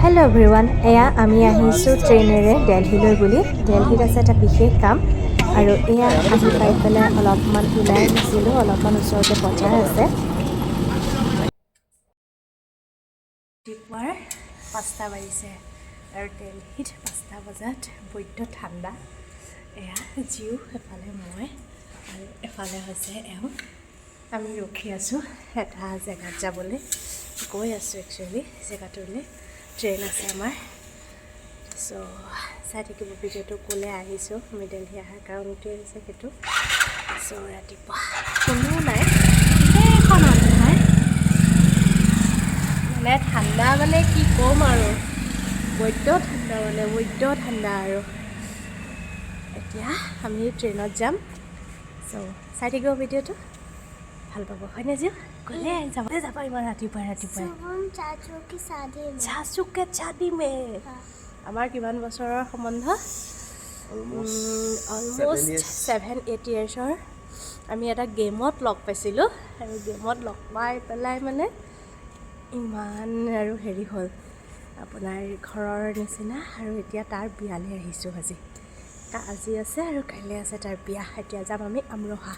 hello everyone एया आमी आहिছোঁ ট্ৰেইনেৰে দিল্লীলৈ বুলি দিল্লীত আছে এটা বিশেষ কাম আৰু এয়া আহি পাই পেলাই অলপমান ওলাই আহিছিলোঁ অলপমান ওচৰতে বজাৰ আছে ৰাতিপুৱাৰ 5টা বাজিছে আৰু দিল্লীত 5টা বজাত বৈদ্য ঠাণ্ডা এয়া জিও এফালে মই আৰু এফালে হৈছে এওঁ আমি ৰখি আছোঁ এটা জেগাত যাবলৈ গৈ আছোঁ একচুৱেলি জেগাটোলৈ ট্ৰেইন আছে আমাৰ সো চাই থাকিব ভিডিঅ'টো ক'লে আহিছোঁ আমি দিল্লী অহাৰ কাৰণটোৱে হৈছে সেইটো সো ৰাতিপুৱা কোনো নাই এখন আন্ধাৰ মানে ঠাণ্ডা মানে কি ক'ম আৰু বৈদ্য ঠাণ্ডা আৰু এতিয়া আমি ট্ৰেইনত যাম সো চাই থাকিব ভিডিঅ'টো ভাল পাব হয়নে জিও ক'লে যাব ইমান ৰাতিপুৱাই চাচুকে শাদি মে আমাৰ কিমান বছৰৰ সম্বন্ধ অলমোষ্ট 7-8 ইয়াৰ্ছৰ আমি এটা গেমত লগ পাইছিলোঁ আৰু গেমত লগ পাই পেলাই মানে ইমান আৰু হেৰি হ'ল আপোনাৰ ঘৰৰ নিচিনা আৰু এতিয়া তাৰ বিয়ালৈ আহিছোঁ আজি আছে আৰু কাইলৈ আছে তাৰ বিয়া এতিয়া যাম আমি আমৰোহা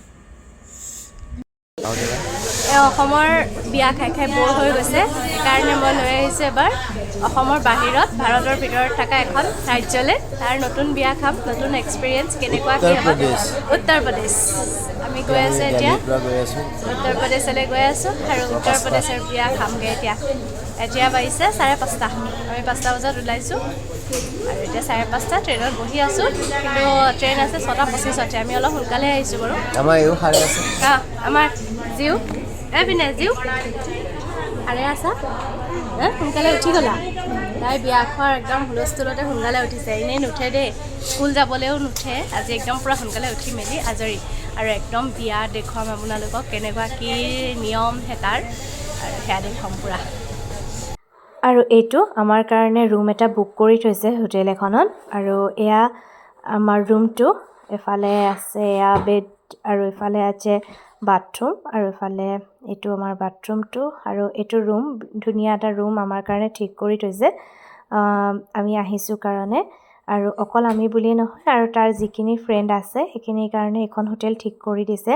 অসমৰ বিয়া খাই বৰ হৈ গৈছে সেইকাৰণে মই লৈ আহিছোঁ এবাৰ অসমৰ বাহিৰত ভাৰতৰ ভিতৰত থকা এখন ৰাজ্যলৈ তাৰ নতুন বিয়া খাম নতুন এক্সপিৰিয়েঞ্চ কেনেকুৱা কি হ'ব উত্তৰ প্ৰদেশ আমি গৈ আছোঁ এতিয়া উত্তৰ প্ৰদেশলৈ গৈ আছোঁ আৰু উত্তৰ প্ৰদেশৰ বিয়া খামগৈ এতিয়া বাজিছে 5:30 আমি 5টা বজাত ওলাইছোঁ আৰু এতিয়া 5:30 ট্ৰেইনত বহি আছোঁ কিন্তু ট্ৰেইন আছে 6:25 আমি অলপ সোনকালে আহিছোঁ বাৰু আমাৰ এও হাৰে আছে আমাৰ জিও পিনে জিও হাৰে আছা সোনকালে উঠি গ'লা তাই বিয়া খোৱাৰ একদম হুলস্থুলতে সোনকালে উঠিছে এনেই নুঠে দেই স্কুল যাবলৈও নুঠে আজি একদম পূৰা সোনকালে উঠি মেলি আজৰি আৰু একদম বিয়া দেখুৱাম আপোনালোকক কেনেকুৱা কি নিয়ম হেতাৰ আৰু সেয়া দেখুৱাম পূৰা আৰু এইটো আমাৰ কাৰণে ৰুম এটা বুক কৰি থৈছে হোটেল এখনত আৰু এয়া আমাৰ ৰুমটো এফালে আছে এয়া বেড আৰু এফালে আছে বাথৰুম আৰু এফালে এইটো আমাৰ বাথৰুমটো আৰু এইটো ৰুম ধুনীয়া এটা ৰুম আমাৰ কাৰণে ঠিক কৰি থৈছে আমি আহিছোঁ কাৰণে আৰু অকল আমি বুলিয়ে নহয় আৰু তাৰ যিখিনি ফ্ৰেণ্ড আছে সেইখিনিৰ কাৰণে এখন হোটেল ঠিক কৰি দিছে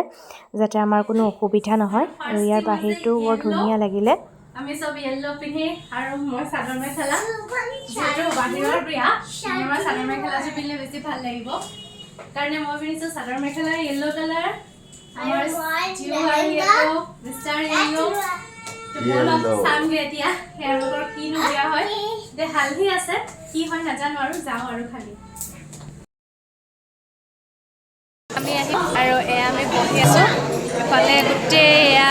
যাতে আমাৰ কোনো অসুবিধা নহয় আৰু ইয়াৰ বাহিৰটো বৰ ধুনীয়া লাগিলে আমি সব ইয়েলো পিন্ধি আৰু মই চাদৰ মেখেলা যেটো বাহিৰৰ বিয়া মই চাদৰ মেখেলা পিন্ধিলে বেছি ভাল লাগিব কাৰণে মই পিন্ধিছোঁ চাদৰ মেখেলা ইয়েলো কালাৰ আমাৰ জিও আৰু ইয়েলো মিষ্টাৰ ইয়েলো তো সামগে এতিয়া হেয়াৰৰ কি নবিয়া হয় দে হালধি আছে কি হয় নাজানো আৰু যাও আৰু খালি আমি আহি আৰু এয়া আমি বহি আছোঁ এফালে গোটেই এয়া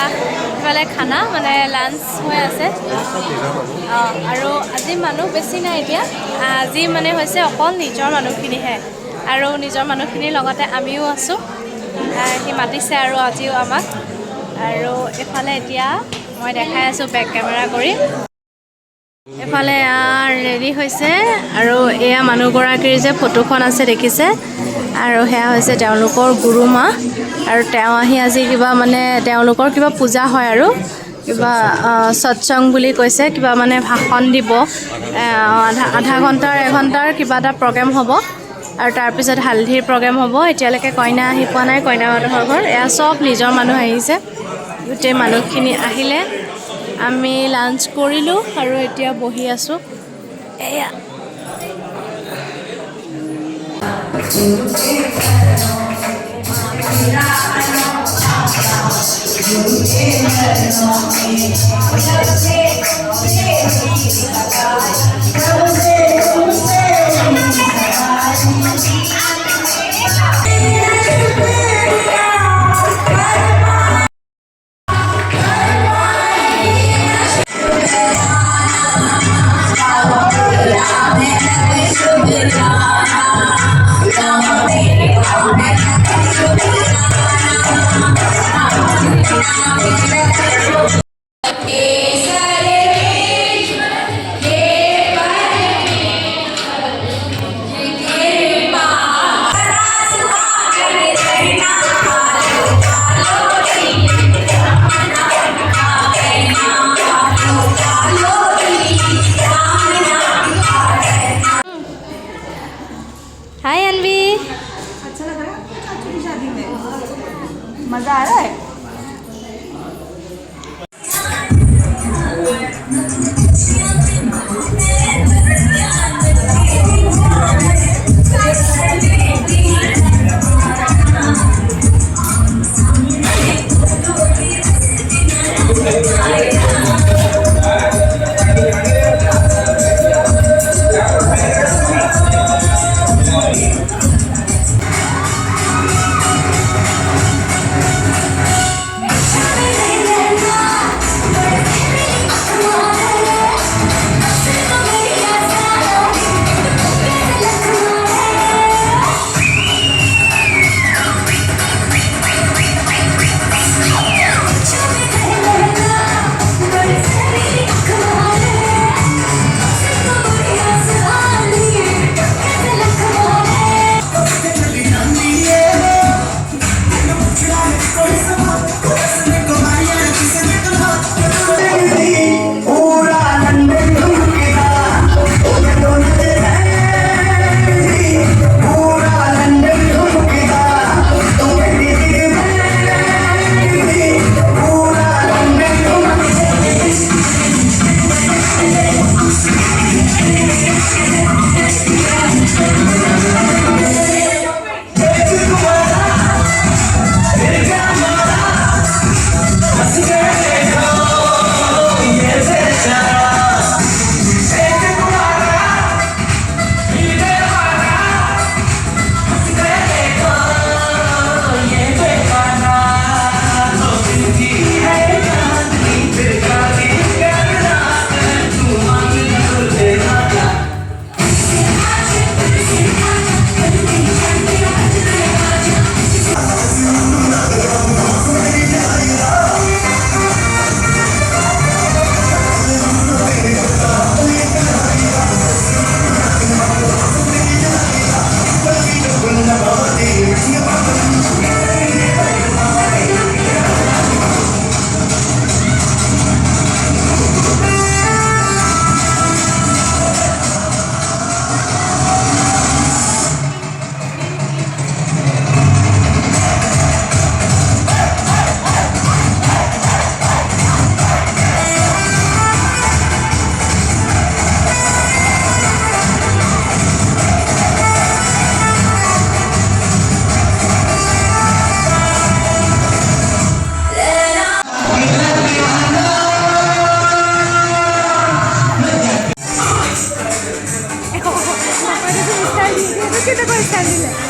এফালে খানা মানে লাঞ্চ হৈ আছে আৰু আজি মানুহ বেছি নাই এতিয়া আজি মানে হৈছে অকল নিজৰ মানুহখিনিহে আৰু নিজৰ মানুহখিনিৰ লগতে আমিও আছোঁ সি মাতিছে আৰু আজিও আমাক আৰু এফালে এতিয়া মই দেখাই আছোঁ বেক কেমেৰা কৰি এফালে ৰেডি হৈছে আৰু এয়া মানুহগৰাকীৰ যে ফটোখন আছে দেখিছে আৰু সেয়া হৈছে তেওঁলোকৰ গুৰুমা আৰু তেওঁ আহি আজি কিবা মানে তেওঁলোকৰ কিবা পূজা হয় আৰু কিবা সৎসং বুলি কৈছে কিবা মানে ভাষণ দিব আধা ঘণ্টাৰ 1 ঘণ্টাৰ কিবা এটা প্ৰগ্ৰেম হ'ব আৰু তাৰপিছত হালধিৰ প্ৰগ্ৰেম হ'ব এতিয়ালৈকে কইনা আহি পোৱা নাই কইনাহঁতৰ ঘৰ এয়া চব নিজৰ মানুহ আহিছে গোটেই মানুহখিনি আহিলে আমি লাঞ্চ কৰিলোঁ আৰু এতিয়া বহি আছোঁ এয়া কেনেকৈ ষ্টাইল দিলে